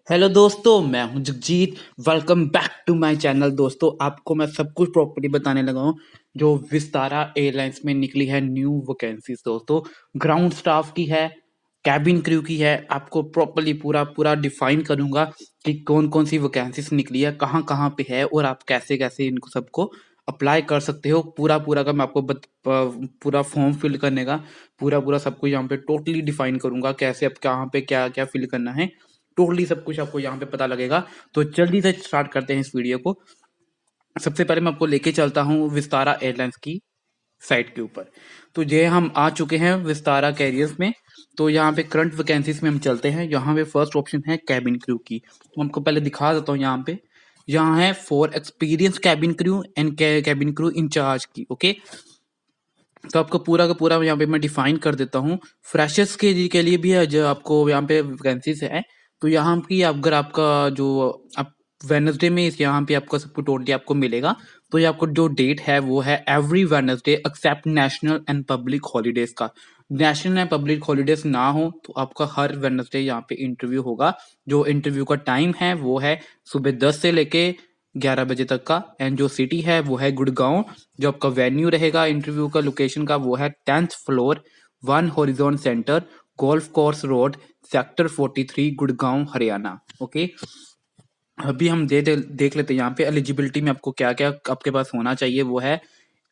Hello दोस्तों, मैं हूं Jagjit. Welcome back to my channel. दोस्तों, आपको मैं सब कुछ प्रॉपर्टी बताने लगा हूं जो विस्तारा एयरलाइंस में निकली है न्यू वैकेंसीज। दोस्तों, ग्राउंड स्टाफ की है, कैबिन क्रू की है। आपको प्रॉपर्ली पूरा पूरा डिफाइन करूंगा कि कौन कौन सी वैकेंसीज निकली है, कहाँ कहाँ पे है और आप कैसे कैसे इनको सबको अप्लाई कर सकते हो। पूरा पूरा का मैं आपको पूरा फॉर्म फिल करने का पूरा पूरा सब कुछ यहाँ पे टोटली डिफाइन करूंगा, कैसे आप कहाँ पे क्या क्या फिल करना है। टोटली सब कुछ आपको यहाँ पे पता लगेगा। तो जल्दी से स्टार्ट करते हैं इस वीडियो को। सबसे पहले मैं आपको लेके चलता हूँ विस्तारा एयरलाइंस की साइट के ऊपर। तो ये हम आ चुके हैं विस्तारा कैरियर्स में। तो यहाँ पे करंट वैकेंसीज में हम चलते हैं। यहाँ पे फर्स्ट ऑप्शन है कैबिन क्रू की। तो हमको पहले दिखा देता हूँ यहाँ पे। यहाँ है for experience cabin crew and cabin crew incharge की। ओके, तो आपको पूरा का पूरा यहाँ पे मैं डिफाइन कर देता हूँ। फ्रेशर्स के लिए भी है जो आपको यहाँ पे वैकेंसीज है। तो यहाँ की अगर आपका जो आप वेनसडे में यहाँ पे आपका सब कुछ टोटली आपको मिलेगा। तो ये आपको जो डेट है वो है every Wednesday except national and public holidays का। नेशनल एंड पब्लिक हॉलीडेज ना हो तो आपका हर वेनसडे यहाँ पे इंटरव्यू होगा। जो इंटरव्यू का टाइम है वो है सुबह 10 से लेके 11 बजे तक का। एंड जो सिटी है वो है गुड़गांव। जो आपका वेन्यू रहेगा इंटरव्यू का लोकेशन का वो है 10th floor, 1 horizon centre, golf course road, sector 43, Gurgaon, Haryana. Okay, अभी हम देख लेते हैं यहाँ पे एलिजिबिलिटी में आपको क्या क्या आपके पास होना चाहिए। वो है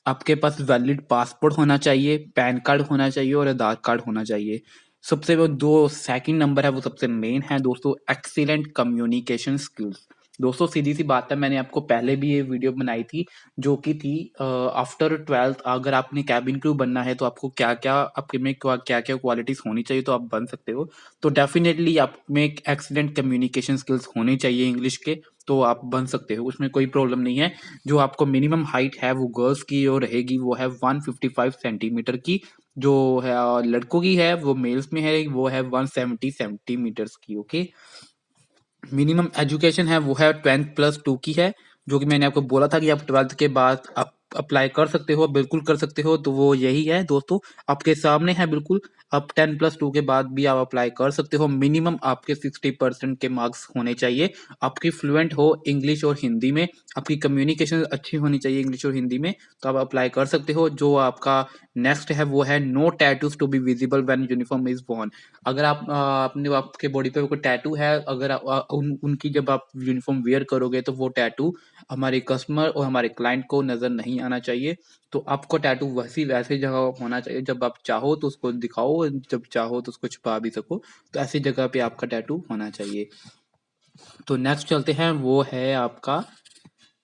आपके पास वैलिड पासपोर्ट होना चाहिए, पैन कार्ड होना चाहिए और आधार कार्ड होना चाहिए। सबसे वो दो सेकंड नंबर है वो सबसे मेन है दोस्तों, एक्सीलेंट कम्युनिकेशन स्किल्स। दोस्तों, सीधी सी बात है, मैंने आपको पहले भी ये वीडियो बनाई थी जो कि थी आफ्टर 12th अगर आपने कैबिन क्रू बनना है तो आपको क्या क्या आपके में क्या क्या क्वालिटीज होनी चाहिए तो आप बन सकते हो। तो डेफिनेटली आप में एक एक्सीलेंट कम्युनिकेशन स्किल्स होने चाहिए इंग्लिश के। तो आप बन सकते हो, उसमें कोई प्रॉब्लम नहीं है। जो आपको मिनिमम हाइट है वो गर्ल्स की जो रहेगी वो है 155 सेंटीमीटर की। जो है लड़कों की है वो मेल्स में है वो है 170 सेंटीमीटर्स की। ओके, मिनिमम एजुकेशन है वो है 10th+2 की है। जो कि मैंने आपको बोला था कि आप 12th के बाद आप अप्लाई कर सकते हो, बिल्कुल कर सकते हो। तो वो यही है दोस्तों, आपके सामने है बिल्कुल। आप 10+2 के बाद भी आप अप्लाई कर सकते हो। मिनिमम आपके 60% के मार्क्स होने चाहिए। आपकी फ्लुएंट हो इंग्लिश और हिंदी में, आपकी कम्युनिकेशन अच्छी होनी चाहिए इंग्लिश और हिंदी में, तो आप अप्लाई कर सकते हो। जो आपका नेक्स्ट है वो है no tattoos to be visible when uniform is worn. अगर आप अपने आपके बॉडी पे कोई टैटू है, अगर उनकी जब आप यूनिफॉर्म वेयर करोगे तो वो टैटू हमारे कस्टमर और हमारे क्लाइंट को नजर नहीं आना चाहिए। तो आपको टैटू वैसी जगह होना चाहिए जब आप चाहो तो उसको दिखाओ, जब चाहो तो उसको छुपा भी सको। तो ऐसी जगह पे आपका टैटू होना चाहिए। तो नेक्स्ट चलते हैं, वो है आपका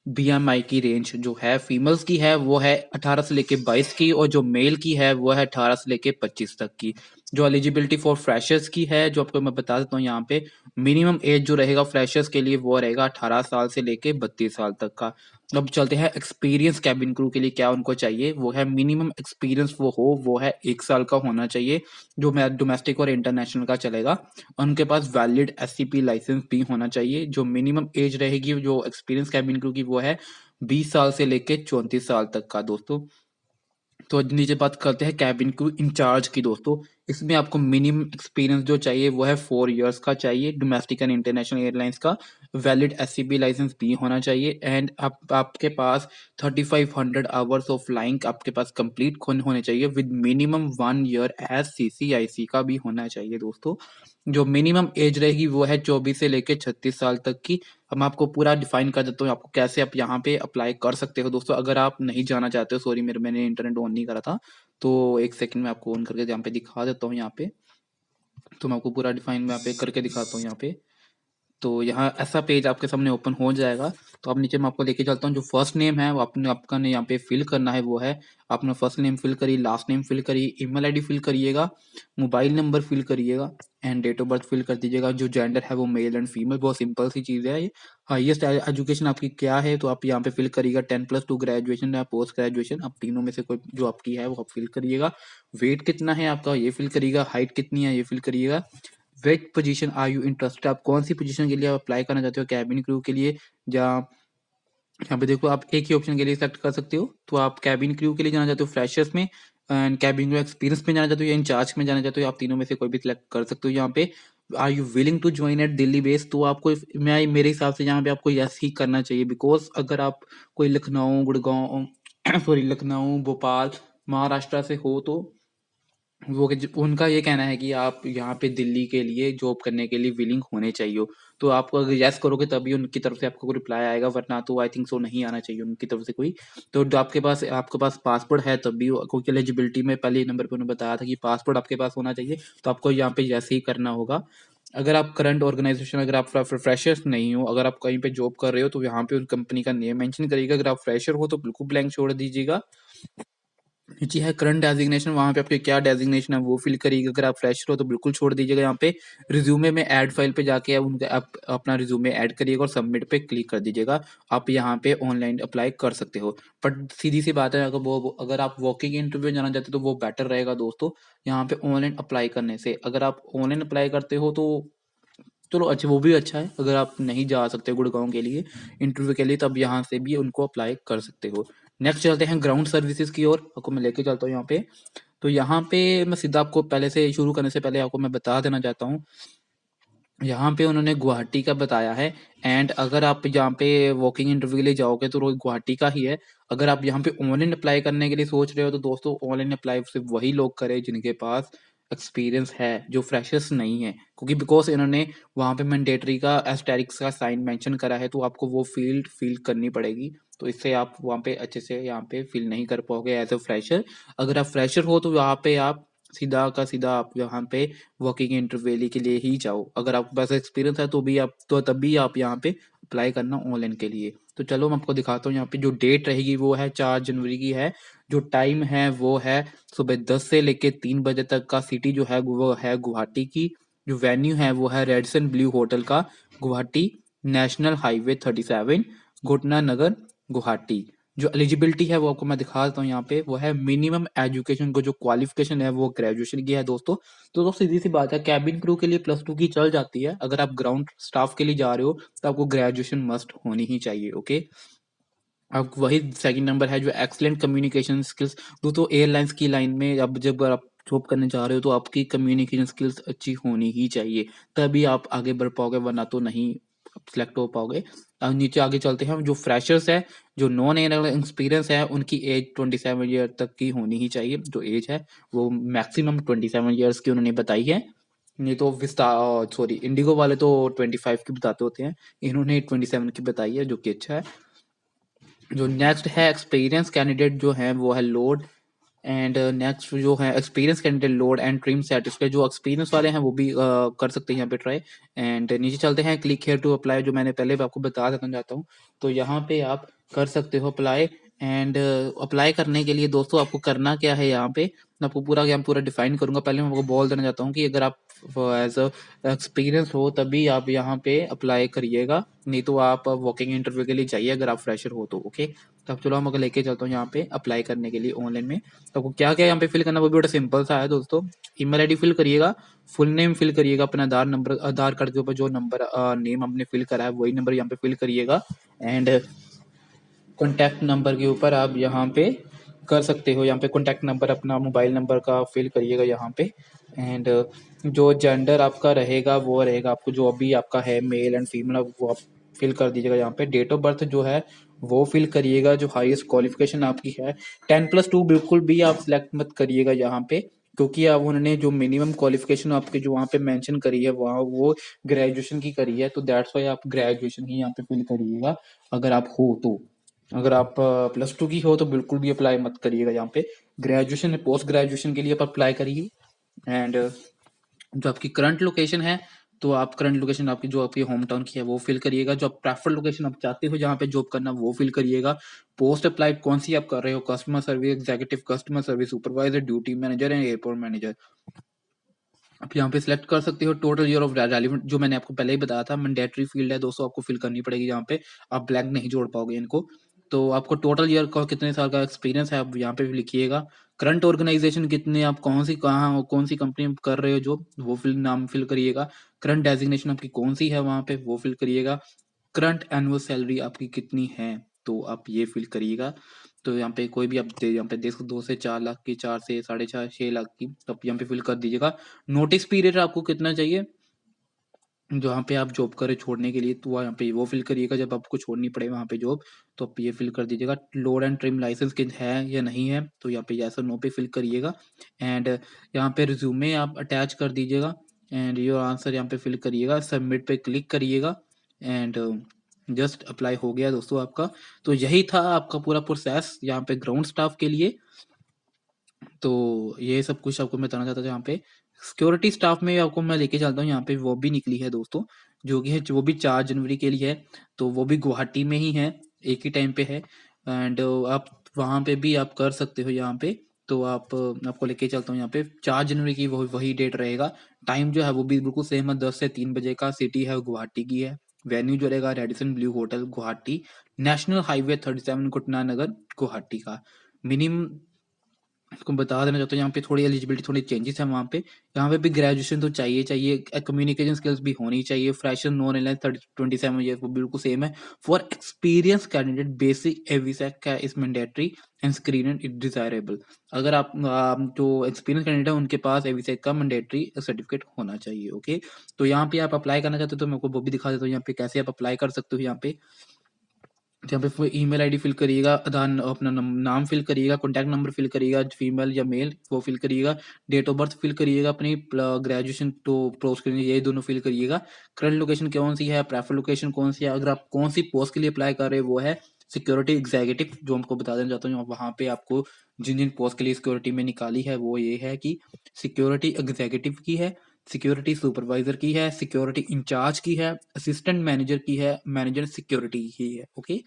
बीएमआई की रेंज जो है फीमेल्स की है वो है 18 से लेके 22 की, और जो मेल की है वो है 18 से लेके 25 तक की। जो एलिजिबिलिटी फॉर फ्रेशर्स की है जो आपको मैं बता देता हूँ यहाँ पे, मिनिमम एज जो रहेगा फ्रेशर्स के लिए वो रहेगा 18 साल से लेके 32 साल तक का। अब चलते हैं एक्सपीरियंस कैबिन क्रू के लिए क्या उनको चाहिए। वो है मिनिमम एक्सपीरियंस वो है 1 साल का होना चाहिए। जो डोमेस्टिक और इंटरनेशनल का चलेगा। उनके पास वैलिड एससीपी लाइसेंस भी होना चाहिए। जो मिनिमम एज रहेगी जो एक्सपीरियंस कैबिन क्रू की वो है 20 साल से लेके 34 साल तक का दोस्तों। तो नीचे बात करते हैं कैबिन क्रू इंचार्ज की दोस्तों। इसमें आपको मिनिमम एक्सपीरियंस जो चाहिए वो है 4 इयर्स का चाहिए, डोमेस्टिक एंड इंटरनेशनल एयरलाइंस का। वैलिड एससीबी लाइसेंस भी होना चाहिए। एंड आपके पास 3500 आवर्स ऑफ फ्लाइंग आपके पास कंप्लीट होने चाहिए विद मिनिमम 1 ईयर एज सीसीआईसी का भी होना चाहिए दोस्तों। जो मिनिमम एज रहेगी वो है 24 से लेके 36 साल तक की। हम आपको पूरा डिफाइन कर देता हूँ आपको कैसे आप यहाँ पे अप्लाई कर सकते हो दोस्तों। अगर आप नहीं जाना चाहते हो, सॉरी मैंने इंटरनेट ऑन नहीं करा था, तो एक सेकंड में आपको ऑन करके यहाँ पे दिखा देता हूँ यहाँ पे। तो मैं आपको पूरा डिफाइन यहाँ पे करके दिखाता हूँ यहाँ पे। तो यहाँ ऐसा पेज आपके सामने ओपन हो जाएगा। तो अब नीचे मैं आपको लेके चलता हूँ। जो फर्स्ट नेम है वो आपने आपका ने यहाँ पे फिल करना है वो है, आपने फर्स्ट नेम फिल करी, लास्ट नेम फिल करी, ईमेल आईडी फिल करिएगा, मोबाइल नंबर फिल करिएगा and date of birth fill कर दीजिएगा। जो जेंडर है वो मेल एंड फीमेल, बहुत सिंपल सी चीज़ है ये। हाईएस्ट एजुकेशन आपकी क्या है तो आप यहाँ पे फिल करिएगा। 10+2 ग्रेजुएशन या पोस्ट ग्रेजुएशन, आप तीनों में से कोई जो आपकी है वो आप फिल करिएगा। वेट कितना है आपका ये फिल करिएगा, हाइट कितनी है ये फिल करिएगा। Which position are you interested, आप कौन सी पोजीशन के लिए आप अप्लाई करना चाहते हो, कैबिन क्रू के लिए या यहाँ पे देखो आप एक ही ऑप्शन के लिए सेलेक्ट कर सकते हो। तो आप कैबिन क्रू के लिए जाना चाहते हो फ्रेशर्स में, एंड कैबिन क्रू एक्सपीरियंस में जाना चाहते हो या इंचार्ज में जाना चाहते हो, आप तीनों में से कोई भी सिलेक्ट कर सकते हो यहाँ पे। Are you willing to join at Delhi base, तो आपको मैं मेरे हिसाब से यहाँ पे आपको यस ही करना चाहिए, बिकॉज अगर आप कोई लखनऊ गुड़गांव सॉरी लखनऊ भोपाल महाराष्ट्र से हो तो वो उनका ये कहना है कि आप यहाँ पे दिल्ली के लिए जॉब करने के लिए विलिंग होने चाहिए, तो आप अगर यस करोगे तभी उनकी तरफ से आपको रिप्लाई आएगा, वरना तो आई थिंक सो नहीं आना चाहिए उनकी तरफ से कोई। तो जो आपके पास पासपोर्ट है तभी क्योंकि एलिजिबिलिटी में पहले नंबर पे उन्होंने बताया था कि पासपोर्ट आपके पास होना चाहिए, तो आपको यहाँ पे यस ही करना होगा। अगर आप करंट ऑर्गेनाइजेशन, अगर आप फ्रेशर्स नहीं हो, अगर आप कहीं पे जॉब कर रहे हो तो यहाँ पे उस कंपनी का नेम मेंशन करिएगा। अगर आप फ्रेशर हो तो बिल्कुल ब्लैंक छोड़ दीजिएगा। नीचे है करंट डेजिग्नेशन, वहां पे आपके क्या डेजिग्नेशन है वो फिल करिएगा। अगर आप फ्रेशर हो तो बिल्कुल छोड़ दीजिएगा। यहाँ पे रिज्यूमे में ऐड फाइल पे जाके आप अपना रिज्यूमे ऐड करिएगा और सबमिट पे क्लिक कर दीजिएगा। आप यहाँ पे ऑनलाइन अप्लाई कर सकते हो। बट सीधी सी बात है, अगर आप वॉकिंग इंटरव्यू जाना चाहते हो तो वो बेटर रहेगा दोस्तों, यहाँ पे ऑनलाइन अप्लाई करने से। अगर आप ऑनलाइन अप्लाई करते हो तो चलो अच्छा, वो भी अच्छा है। अगर आप नहीं जा सकते गुड़गांव के लिए इंटरव्यू के लिए, तब यहाँ से भी उनको अप्लाई कर सकते हो। नेक्स्ट चलते हैं ग्राउंड सर्विसेज की ओर, आपको मैं लेके चलता हूँ यहाँ पे। तो यहाँ पे मैं सीधा आपको पहले से शुरू करने से पहले आपको मैं बता देना चाहता हूँ, यहाँ पे उन्होंने गुवाहाटी का बताया है। एंड अगर आप यहाँ पे वॉकिंग इंटरव्यू के लिए जाओगे तो रोज गुवाहाटी का ही है। अगर आप यहाँ पे ऑनलाइन अप्लाई करने के लिए सोच रहे हो तो दोस्तों ऑनलाइन अप्लाई सिर्फ वही लोग करें जिनके पास एक्सपीरियंस है, जो फ्रेशर्स नहीं है, क्योंकि बिकॉज इन्होंने वहाँ पे मैंडेटरी का एस्टेरिक्स का साइन मेंशन करा है, तो आपको वो फील्ड फील करनी पड़ेगी। तो इससे आप वहाँ पे अच्छे से यहाँ पे फील नहीं कर पाओगे एज अ फ्रेशर। अगर आप फ्रेशर हो तो यहाँ पे आप सीधा का सीधा आप यहाँ पे वर्किंग इंटरव्यू के लिए ही जाओ। अगर आपके पास एक्सपीरियंस है तो भी आप तो तभी आप यहाँ पे अप्लाई करना ऑनलाइन के लिए। तो चलो मैं आपको दिखाता हूँ, यहाँ पे जो डेट रहेगी वो है 4 जनवरी की है। जो टाइम है वो है सुबह 10 से लेके 3 बजे तक का। सिटी जो है वो है गुवाहाटी की। जो वेन्यू है वो है रेडसन ब्लू होटल का, गुवाहाटी, नेशनल हाईवे 37, घुटना नगर, गुवाहाटी। जो एलिजिबिलिटी है वो आपको मैं दिखा देता हूँ यहाँ पे, वो है मिनिमम एजुकेशन को जो क्वालिफिकेशन है वो ग्रेजुएशन की है दोस्तों। तो सीधी सी बात है, कैबिन क्रू के लिए +2 की चल जाती है। अगर आप ग्राउंड स्टाफ के लिए जा रहे हो तो आपको ग्रेजुएशन मस्ट होनी ही चाहिए। ओके, अब वही सेकंड नंबर है जो एक्सलेंट कम्युनिकेशन स्किल्स। दोस्तों एयरलाइंस की लाइन में अब जब आप जॉब करने जा रहे हो तो आपकी कम्युनिकेशन स्किल्स अच्छी होनी ही चाहिए, तभी आप आगे बढ़ पाओगे, वरना तो नहीं सिलेक्ट हो पाओगे। अब नीचे आगे चलते हैं। जो फ्रेशर्स है, जो नॉन एयर एक्सपीरियंस है, उनकी एज 27 ईयर तक की होनी ही चाहिए। जो एज है वो मैक्सिमम 27 ईयर्स की उन्होंने बताई है। नहीं तो विस्ता सॉरी इंडिगो वाले तो 25 की बताते होते हैं, इन्होंने 27 की बताई है, जो कि अच्छा है। जो नेक्स्ट है एक्सपीरियंस कैंडिडेट जो है वो है लोड एंड नेक्स्ट जो है experience candidate load and trim satisfy. जो एक्सपीरियंस वाले हैं वो भी कर सकते हैं यहाँ पे ट्राई। एंड नीचे चलते हैं क्लिक हेयर टू अप्लाई, जो मैंने पहले भी आपको बता देना चाहता हूँ। तो यहाँ पे आप कर सकते हो अप्लाई। एंड अप्लाई करने के लिए दोस्तों आपको करना क्या है, यहाँ पे मैं आपको पूरा डिफाइन करूंगा। पहले मैं आपको बोल देना चाहता हूँ कि अगर आप एज अ एक्सपीरियंस हो तभी आप यहाँ पे अप्लाई करिएगा, नहीं तो आप वॉकिंग इंटरव्यू के लिए जाइए अगर आप फ्रेशर हो तो। ओके, तो अब चलो हम अगर लेके चलता हूँ यहाँ पे अप्लाई करने के लिए ऑनलाइन में। तो आपको क्या क्या यहाँ पे फिल करना, वो भी बड़ा सिंपल सा है दोस्तों। ईमेल आईडी फिल करिएगा, फुल नेम फिल करिएगा, अपना आधार कार्ड के ऊपर जो नंबर नेम आपने फिल करा है वही नंबर यहाँ पे फिल करिएगा। एंड कॉन्टैक्ट नंबर के ऊपर आप यहाँ पे कर सकते हो, यहाँ पे कॉन्टैक्ट नंबर अपना मोबाइल नंबर का फिल करिएगा यहाँ पे। एंड जो जेंडर आपका रहेगा वो रहेगा आपको जो अभी आपका है मेल एंड फीमेल, वो आप फिल कर दीजिएगा यहाँ पे। डेट ऑफ बर्थ जो है वो फिल करिएगा। जो हाईएस्ट क्वालिफिकेशन आपकी है 10+2 बिल्कुल भी आप सिलेक्ट मत करिएगा यहाँ पे, क्योंकि अब उन्होंने जो मिनिमम क्वालिफिकेशन आपके जो वहाँ पे मेंशन करी है वहाँ वो ग्रेजुएशन की करी है, तो दैट्स वाई आप ग्रेजुएशन ही यहाँ पे फिल करिएगा अगर आप हो तो। अगर आप +2 की हो तो बिल्कुल भी अप्लाई मत करिएगा यहाँ पे। ग्रेजुएशन पोस्ट ग्रेजुएशन के लिए आप अप्लाई करिए। एंड जो आपकी करंट लोकेशन है, तो आप करंट लोकेशन आपकी जो आपकी होम टाउन की है वो फिल करिएगा। जो आप प्रेफर लोकेशन आप चाहते हो जहाँ पे जॉब करना वो फिल करिएगा। पोस्ट अप्लाइड कौन सी आप कर रहे हो, customer service executive, customer service supervisor, duty manager and airport manager, आप यहाँ पे सिलेक्ट कर सकते हो। टोटल ईयर ऑफ रेलिवेंट जो मैंने आपको पहले ही बताया था, मैंडेटरी फील्ड है दोस्तों, आपको फिल करनी पड़ेगी यहाँ पे, आप ब्लैंक नहीं जोड़ पाओगे इनको। तो आपको टोटल ईयर का कितने साल का एक्सपीरियंस है आप यहाँ पे भी लिखिएगा। करंट ऑर्गेनाइजेशन कितने, आप कौन सी कंपनी कर रहे हो जो, वो नाम फिल करिएगा। करंट डेजिग्नेशन आपकी कौन सी है वहाँ पे वो फिल करिएगा। करंट एनुअल सैलरी आपकी कितनी है तो आप ये फिल करिएगा। तो यहाँ पे कोई भी आप यहाँ पे देख 2 से 4 लाख की, 4 से 4.5 6 लाख की, तो आप यहाँ पे फिल कर दीजिएगा। नोटिस पीरियड आपको कितना चाहिए, जहाँ पे आप जॉब करें छोड़ने के लिए, तो वहाँ पे वो फिल करिएगा। जब आपको छोड़नी पड़े वहाँ पे जॉब, तो आप ये फिल कर दीजिएगा। लोड एंड ट्रिम लाइसेंस के है या नहीं है, तो यहाँ पे यस और नो पे फिल करिएगा। एंड यहाँ पे रिज्यूमे आप अटैच कर दीजिएगा एंड योर आंसर यहाँ पे फिल करिएगा। सबमिट पे क्लिक करिएगा एंड जस्ट अप्लाई हो गया दोस्तों आपका। तो यही था आपका पूरा प्रोसेस यहाँ पे ग्राउंड स्टाफ के लिए। तो ये सब कुछ आपको मैं बताना चाहता था। यहाँ पे सिक्योरिटी स्टाफ में आपको मैं लेके चलता हूँ। यहाँ पे वो भी निकली है दोस्तों, जो कि है वो भी 4 जनवरी के लिए है। तो वो भी गुवाहाटी में ही है, एक ही टाइम पे है। एंड आप वहाँ पे भी आप कर सकते हो यहाँ पे। तो आप आपको लेके चलता हूँ यहाँ पे। 4 जनवरी की वही डेट रहेगा। टाइम जो है वो भी बिल्कुल सेम है, 10 से 3 बजे का। सिटी है गुवाहाटी की है। वेन्यू जो रहेगा Radisson Blu hotel Guwahati, national highway 37 कुटना नगर गुवाहाटी का। मिनिमम आपको बता देना चाहता हूँ, यहाँ पे थोड़ी एलिजिबिलिटी थोड़ी चेंजेस है वहाँ पे। यहाँ पे भी ग्रेजुएशन तो चाहिए चाहिए, कम्युनिकेशन स्किल्स भी होनी चाहिए। फ्रेशर नॉन एलाइंस 27 ईयर वो बिल्कुल सेम है। फॉर एक्सपीरियंस कैंडिडेट बेसिक एवीसेक का is mandatory and screen is desirable. अगर आप जो एक्सपीरियंस कैंडिडेट है उनके पास एवीसेक का मैंडेटरी सर्टिफिकेट होना चाहिए। ओके, तो यहाँ पे आप अप्लाई करना चाहते हो तो मैं आपको वो भी दिखा देता हूँ यहाँ पे कैसे आप अप्लाई कर सकते हो। यहाँ पे जहाँ पे ईमेल आईडी फिल करिएगा, आधार अपना नाम फिल करिएगा, कॉन्टैक्ट नंबर फिल करिएगा, फीमेल या मेल वो फिल करिएगा, डेट ऑफ बर्थ फिल करिएगा, अपनी ग्रेजुएशन तो पोस्ट करिए, ये दोनों फिल करिएगा। करंट लोकेशन कौन सी है, प्रेफर लोकेशन कौन सी है, अगर आप कौन सी पोस्ट के लिए अप्लाई कर रहे हैं वो है सिक्योरिटी एग्जीक्यूटिव। जो हमको बता देना चाहता हूँ वहाँ पे आपको जिन जिन पोस्ट के लिए सिक्योरिटी में निकाली है वो ये है कि सिक्योरिटी एग्जीक्यूटिव की है, सिक्योरिटी सुपरवाइजर की है, सिक्योरिटी इंचार्ज की है, असिस्टेंट मैनेजर की है, मैनेजर सिक्योरिटी की है। Okay,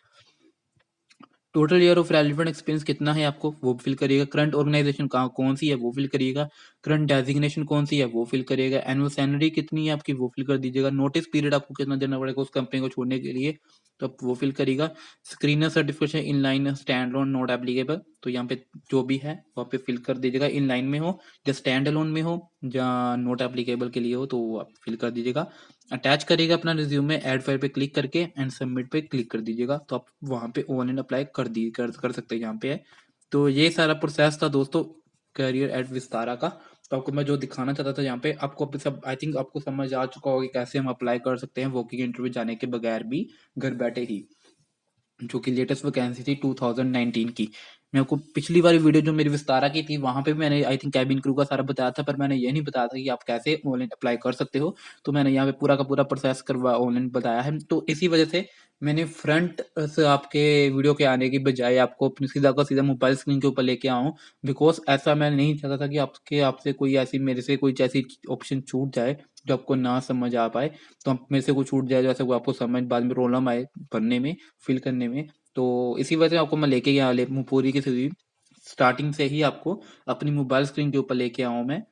total year of relevant experience कितना है आपको वो फिल करिएगा। करंट ऑर्गेनाइजेशन कहाँ कौन सी है वो फिल करिएगा। करंट डेजिग्नेशन कौन सी है वो फिल करिएगा। एनुअल सैलरी कितनी है आपकी वो फिल कर दीजिएगा। नोटिस पीरियड आपको कितना देना पड़ेगा उस कंपनी को छोड़ने के लिए, तो आप वो फिल करिएगा। Screener certification in line stand loan not applicable, तो यहाँ पे जो भी है वहाँ पे फिल कर दीजिएगा। इन लाइन में हो या स्टैंड अलोन में हो या नॉट एप्लीकेबल के लिए हो तो आप फिल कर दीजिएगा। अटैच करिएगा अपना रिज्यूमे, ऐड फाइल पे क्लिक करके एंड सबमिट पे क्लिक कर दीजिएगा। तो आप वहाँ पे ऑनलाइन अप्लाई कर सकते हैं। यहाँ पे है। तो ये सारा प्रोसेस था दोस्तों करियर एट विस्तारा का। तो आपको मैं जो दिखाना चाहता था यहाँ पे, आपको अभी सब आई थिंक आपको समझ आ चुका होगा कि कैसे हम अप्लाई कर सकते हैं वॉकिंग इंटरव्यू जाने के बगैर भी, घर बैठे ही। जो कि लेटेस्ट वैकेंसी थी 2019 की। मैं आपको पिछली वाली वीडियो जो मेरी विस्तारा की थी वहां पे मैंने आई थिंक कैबिन क्रू का सारा बताया था, पर मैंने ये नहीं बताया था कि आप कैसे ऑनलाइन अप्लाई कर सकते हो। तो मैंने यहाँ पे पूरा का पूरा प्रोसेस करवा ऑनलाइन बताया है। तो इसी वजह से मैंने फ्रंट से आपके वीडियो के आने की बजाय आपको अपनी सीधा का सीधा मोबाइल स्क्रीन के ऊपर लेके आऊँ। बिकॉज ऐसा मैं नहीं चाहता था कि आपसे कोई ऐसी मेरे से कोई ऐसी ऑप्शन छूट जाए जो आपको ना समझ आ पाए। तो आप मेरे से कुछ छूट जाए जैसे वो आपको समझ बाद में प्रॉब्लम आए भरने में, फिल करने में। तो इसी वजह से आपको मैं लेके गया पूरी की पूरी स्टार्टिंग से ही आपको अपनी मोबाइल स्क्रीन के ऊपर लेके आऊँ मैं,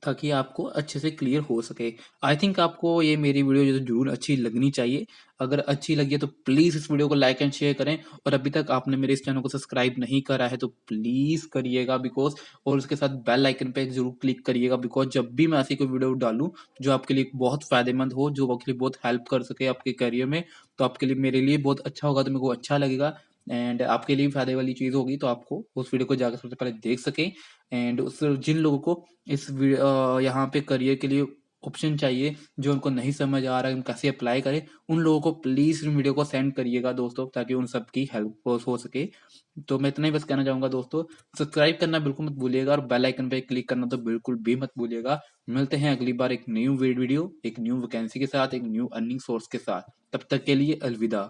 ताकि आपको अच्छे से क्लियर हो सके। आई थिंक आपको ये मेरी वीडियो जो जरूर अच्छी लगनी चाहिए। अगर अच्छी लगी है तो प्लीज इस वीडियो को लाइक एंड शेयर करें। और अभी तक आपने मेरे इस चैनल को सब्सक्राइब नहीं करा है तो प्लीज करिएगा बिकॉज, और उसके साथ बेल आइकन पे जरूर क्लिक करिएगा बिकॉज जब भी मैं ऐसी कोई वीडियो डालूं जो आपके लिए बहुत फायदेमंद हो, जो आपके लिए बहुत हेल्प कर सके आपके करियर में, तो आपके लिए मेरे लिए बहुत अच्छा होगा, तो मेरे को अच्छा लगेगा। एंड आपके लिए भी फायदे वाली चीज होगी तो आपको उस वीडियो को जाकर सबसे पहले देख सकें। एंड उस जिन लोगों को यहाँ पे करियर के लिए ऑप्शन चाहिए, जो उनको नहीं समझ आ रहा है हम कैसे अप्लाई करें, उन लोगों को प्लीज वीडियो को सेंड करिएगा दोस्तों, ताकि उन सबकी हेल्प हो सके। तो मैं इतना ही बस कहना चाहूंगा दोस्तों, सब्सक्राइब करना बिल्कुल मत भूलिएगा और बेल आइकन पे क्लिक करना तो बिल्कुल भी मत भूलिएगा। मिलते हैं अगली बार एक न्यू वीडियो, एक न्यू वैकेंसी के साथ, एक न्यू अर्निंग सोर्स के साथ। तब तक के लिए अलविदा।